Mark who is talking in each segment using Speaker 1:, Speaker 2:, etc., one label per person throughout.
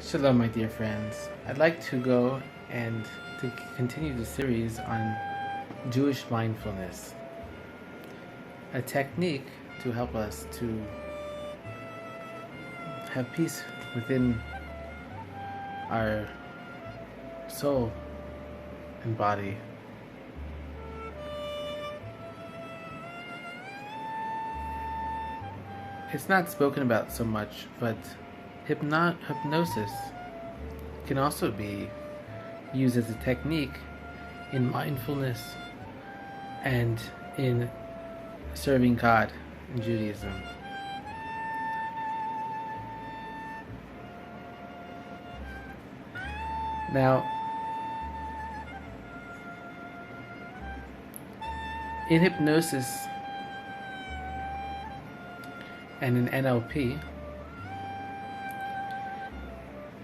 Speaker 1: Shalom, my dear friends. I'd like to go and to continue the series on Jewish mindfulness, a technique to help us to have peace within our soul and body. It's not spoken about so much, but hypnosis can also be used as a technique in mindfulness and in serving God in Judaism. Now, in hypnosis and in NLP,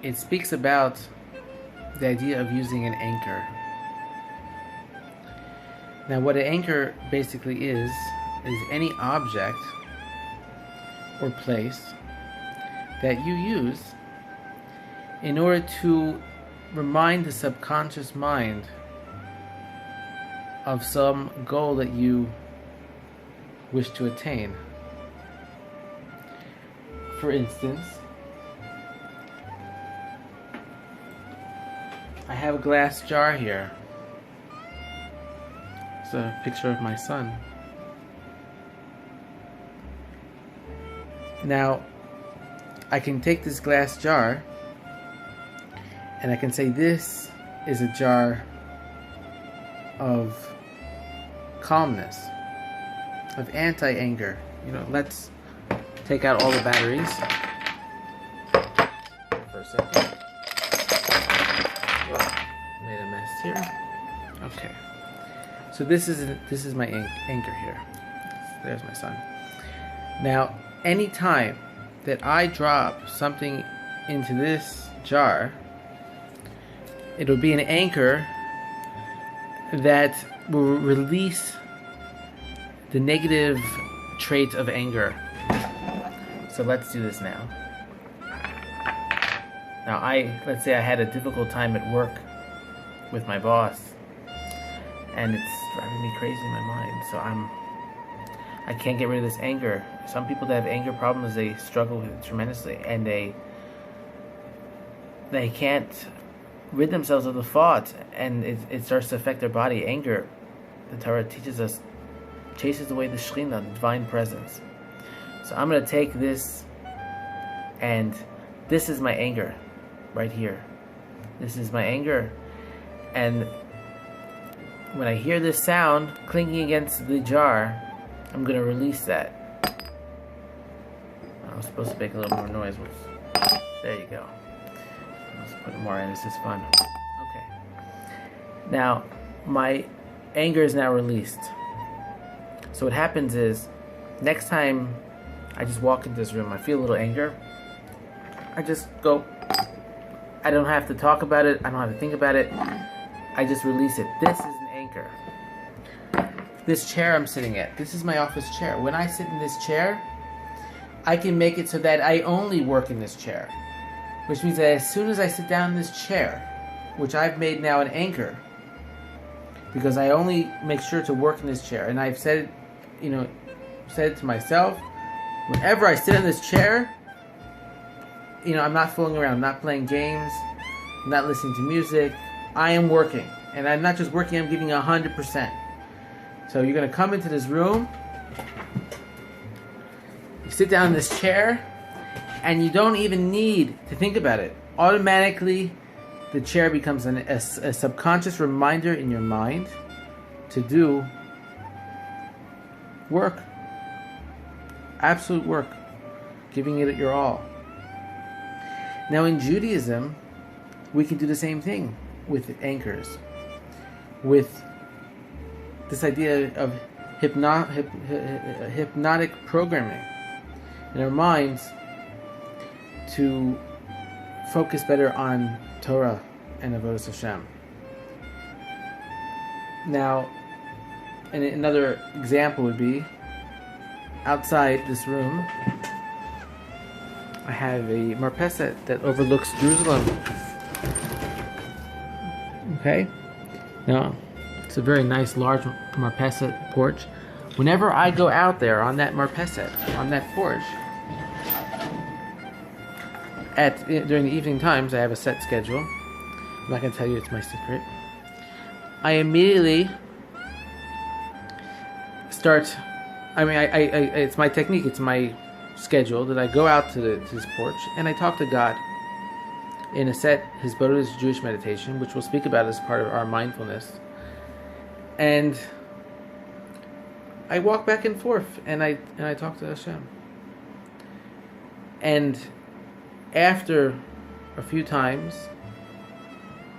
Speaker 1: it speaks about the idea of using an anchor. Now, what an anchor basically is any object or place that you use in order to remind the subconscious mind of some goal that you wish to attain. For instance, I have a glass jar here. It's a picture of my son. Now, I can take this glass jar and I can say this is a jar of calmness, of anti-anger. Let's take out all the batteries for a second. Made a mess here. Okay. So this is my anchor here. There's my son. Now, any time that I drop something into this jar, it'll be an anchor that will release the negative trait of anger. So let's do this now. Now, let's say I had a difficult time at work with my boss, and it's driving me crazy in my mind. So I can't get rid of this anger. Some people that have anger problems, they struggle with it tremendously, and they can't rid themselves of the thought, and it starts to affect their body. Anger, the Torah teaches us, chases away the Shekhinah, the divine presence. So I'm going to take this, and this is my anger right here. This is my anger. And when I hear this sound clinking against the jar, I'm going to release that. I was supposed to make a little more noise. There you go. Let's put more in. This is fun. Okay. Now, my anger is now released. So what happens is, next time I just walk into this room, I feel a little anger, I just go. I don't have to talk about it. I don't have to think about it. I just release it. This is an anchor. This chair I'm sitting at, this is my office chair. When I sit in this chair, I can make it so that I only work in this chair. Which means that as soon as I sit down in this chair, which I've made now an anchor, because I only make sure to work in this chair, and I've said it to myself, whenever I sit in this chair, I'm not fooling around, I'm not playing games, I'm not listening to music, I am working. And I'm not just working, I'm giving 100%. So you're going to come into this room, you sit down in this chair, and you don't even need to think about it. Automatically, the chair becomes a subconscious reminder in your mind to do work. Absolute work. Giving it your all. Now in Judaism, we can do the same thing with anchors. With this idea of hypnotic programming in our minds to focus better on Torah and Avodas Hashem. Now, and another example would be outside this room. I have a marpeset that overlooks Jerusalem. Okay? Now, it's a very nice large marpeset porch. Whenever I go out there on that marpeset, on that porch, during the evening times, I have a set schedule. I'm not going to tell you, it's my secret. I immediately start, it's my technique, it's my schedule that I go out to this porch and I talk to God in a set Hizbodah's Jewish meditation, which we'll speak about as part of our mindfulness. And I walk back and forth and I talk to Hashem. And after a few times,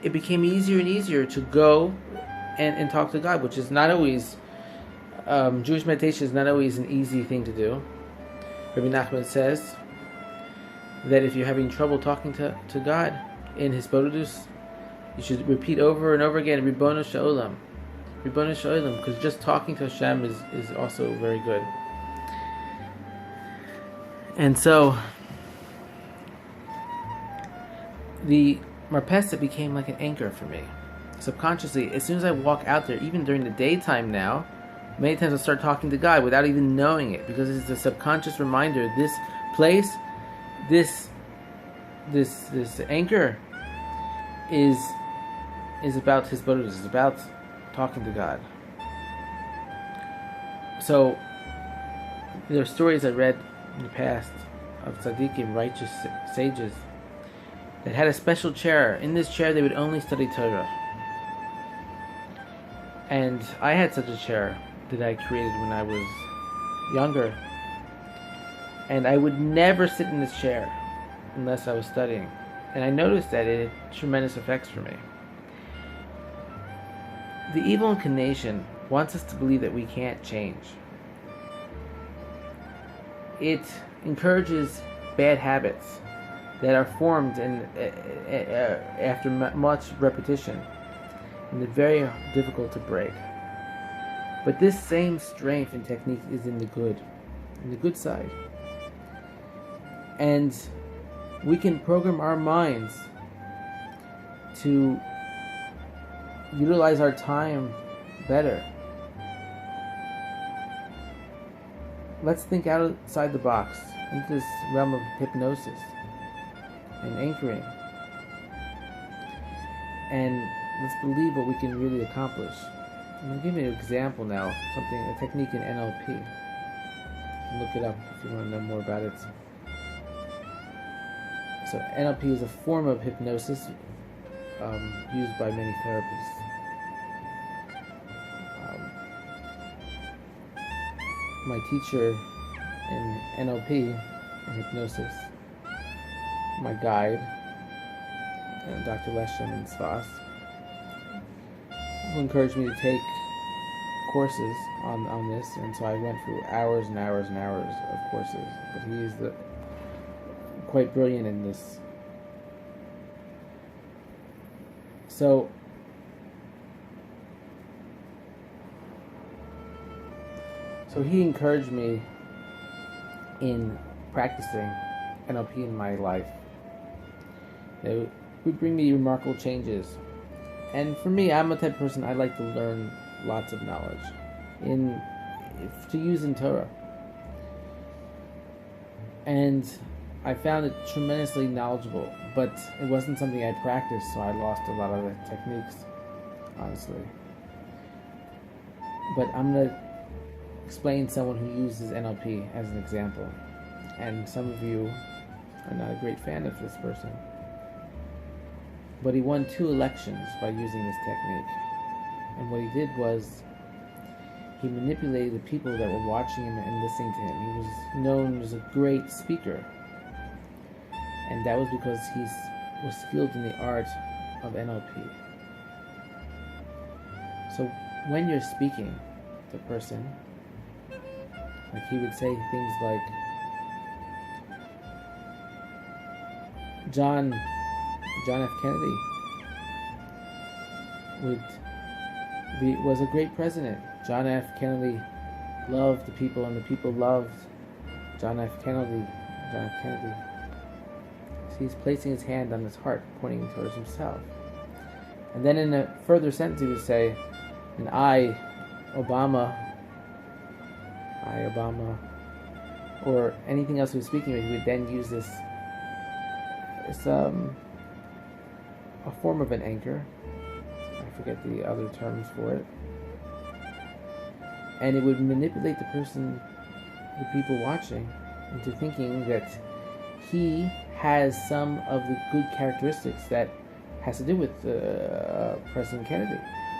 Speaker 1: it became easier and easier to go and talk to God, which is not always, Jewish meditation is not always an easy thing to do. Rabbi Nachman says that if you're having trouble talking to God in Hizbodahus, you should repeat over and over again, Ribono Sha'olam, Ribono Sha'olam, because just talking to Hashem is also very good. And so, the marpeset became like an anchor for me. Subconsciously, as soon as I walk out there, even during the daytime now, many times I'll start talking to God without even knowing it, because it's a subconscious reminder. This place, this anchor is about Hizbodahus, is about talking to God. So there are stories I read in the past of tzaddikim, righteous sages, that had a special chair. In this chair they would only study Torah. And I had such a chair that I created when I was younger. And I would never sit in this chair unless I was studying. And I noticed that it had tremendous effects for me. The evil inclination wants us to believe that we can't change. It encourages bad habits that are formed after much repetition, and they're very difficult to break. But this same strength and technique is in the good side. And we can program our minds to utilize our time better. Let's think outside the box, into this realm of hypnosis and anchoring. And let's believe what we can really accomplish. I'm going to give you an example now, a technique in NLP. You can look it up if you want to know more about it. So NLP is a form of hypnosis used by many therapists. My teacher in NLP, in hypnosis, my guide, Dr. Leshem in Tzfat, who encouraged me to take courses on this, and so I went through hours and hours and hours of courses. But he is quite brilliant in this. So he encouraged me in practicing NLP in my life. It would bring me remarkable changes. And for me, I'm a type of person, I like to learn lots of knowledge to use in Torah. And I found it tremendously knowledgeable, but it wasn't something I practiced, so I lost a lot of the techniques, honestly. But I'm going to explain someone who uses NLP as an example. And some of you are not a great fan of this person. But he won 2 elections by using this technique. And what he did was, he manipulated the people that were watching him and listening to him. He was known as a great speaker. And that was because he was skilled in the art of NLP. So when you're speaking to a person, like he would say things like, John F. Kennedy was a great president. John F. Kennedy loved the people, and the people loved John F. Kennedy. He's placing his hand on his heart, pointing towards himself. And then in a further sentence he would say, and I, Obama, or anything else he was speaking with, he would then use this a form of an anchor. I forget the other terms for it. And it would manipulate the person, the people watching, into thinking that he has some of the good characteristics that has to do with President Kennedy,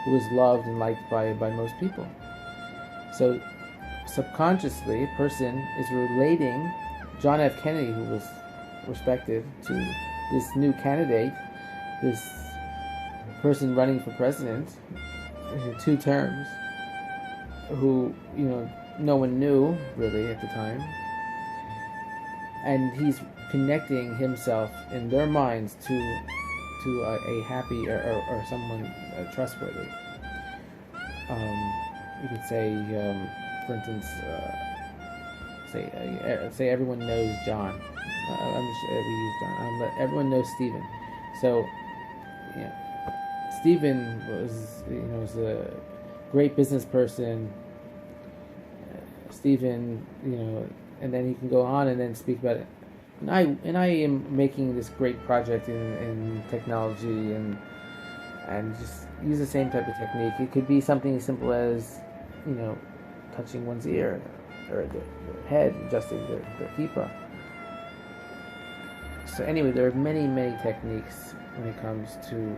Speaker 1: who was loved and liked by most people. So subconsciously, a person is relating John F. Kennedy, who was respected, to this new candidate, this person running for president, 2 terms, who, no one knew really at the time. And he's connecting himself in their minds to a happy or someone trustworthy. You could say, for instance, say everyone knows John. We use John. But everyone knows Stephen. So, Stephen was a great business person. Stephen, and then he can go on and then speak about it. And I am making this great project in technology and just use the same type of technique. It could be something as simple as, touching one's ear or their head, adjusting their kippah. So anyway, there are many, many techniques when it comes to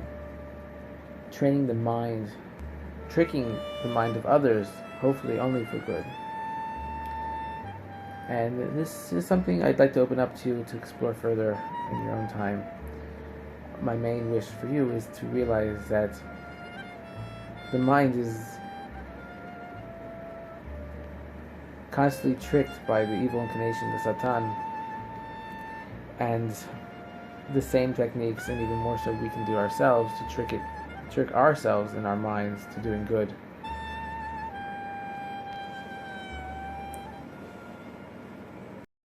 Speaker 1: training the mind, tricking the mind of others, hopefully only for good. And this is something I'd like to open up to you to explore further in your own time. My main wish for you is to realize that the mind is constantly tricked by the evil inclination, the Satan, and the same techniques, and even more so, we can do ourselves to trick ourselves and our minds to doing good.